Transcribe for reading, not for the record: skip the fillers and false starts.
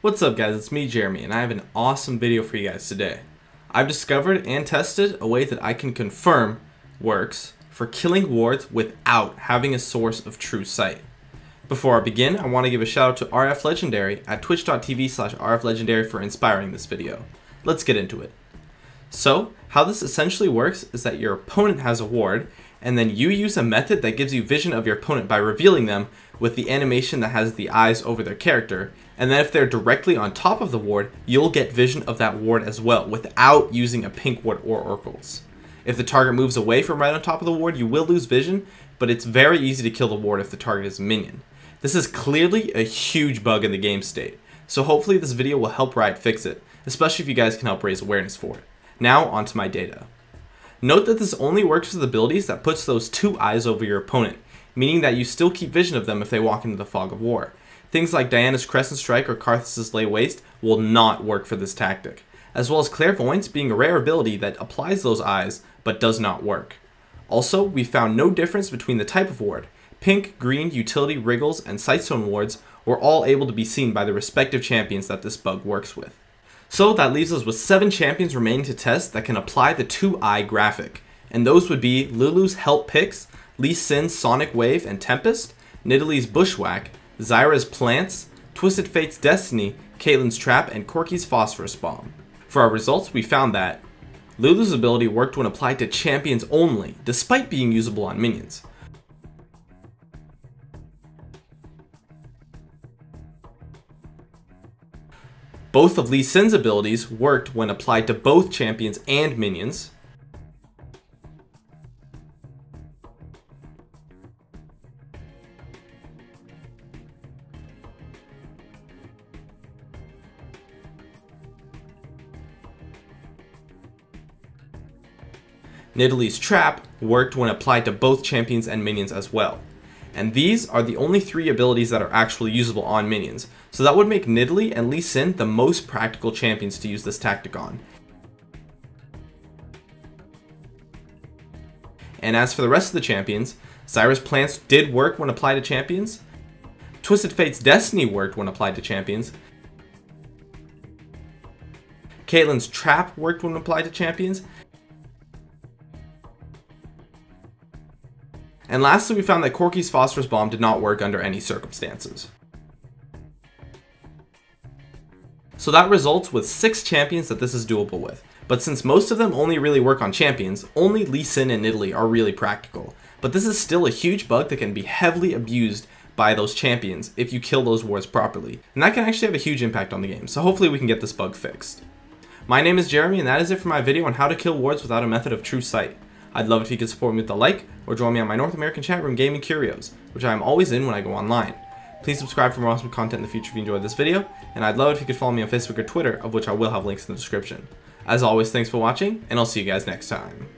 What's up guys, it's me Jeremy and I have an awesome video for you guys today. I've discovered and tested a way that I can confirm works for killing wards without having a source of true sight. Before I begin, I want to give a shout out to RF Legendary at twitch.tv/rflegendary for inspiring this video. Let's get into it. So, how this essentially works is that your opponent has a ward, and then you use a method that gives you vision of your opponent by revealing them with the animation that has the eyes over their character, and then if they're directly on top of the ward, you'll get vision of that ward as well without using a pink ward or oracles. If the target moves away from right on top of the ward, you will lose vision, but it's very easy to kill the ward if the target is a minion. This is clearly a huge bug in the game state, so hopefully this video will help Riot fix it, especially if you guys can help raise awareness for it. Now onto my data. Note that this only works with abilities that puts those two eyes over your opponent, meaning that you still keep vision of them if they walk into the fog of war. Things like Diana's Crescent Strike or Karthus' Lay Waste will not work for this tactic, as well as Clairvoyance being a rare ability that applies those eyes but does not work. Also, we found no difference between the type of ward. Pink, green, utility, wriggles, and sightstone wards were all able to be seen by the respective champions that this bug works with. So that leaves us with 7 champions remaining to test that can apply the 2-eye graphic, and those would be Lulu's Help Picks, Lee Sin's Sonic Wave and Tempest, Nidalee's Bushwhack, Zyra's Plants, Twisted Fate's Destiny, Caitlyn's Trap, and Corki's Phosphorus Bomb. For our results, we found that Lulu's ability worked when applied to champions only, despite being usable on minions. Both of Lee Sin's abilities worked when applied to both champions and minions. Nidalee's Trap worked when applied to both champions and minions as well. And these are the only 3 abilities that are actually usable on minions, so that would make Nidalee and Lee Sin the most practical champions to use this tactic on. And as for the rest of the champions, Zyra's Plants did work when applied to champions, Twisted Fate's Destiny worked when applied to champions, Caitlyn's Trap worked when applied to champions, and lastly, we found that Corki's Phosphorus Bomb did not work under any circumstances. So that results with 6 champions that this is doable with. But since most of them only really work on champions, only Lee Sin and Nidalee are really practical. But this is still a huge bug that can be heavily abused by those champions if you kill those wards properly. And that can actually have a huge impact on the game, so hopefully we can get this bug fixed. My name is Jeremy and that is it for my video on how to kill wards without a method of true sight. I'd love it if you could support me with a like, or join me on my North American chat room gaming Curios, which I am always in when I go online. Please subscribe for more awesome content in the future if you enjoyed this video, and I'd love it if you could follow me on Facebook or Twitter, of which I will have links in the description. As always, thanks for watching, and I'll see you guys next time.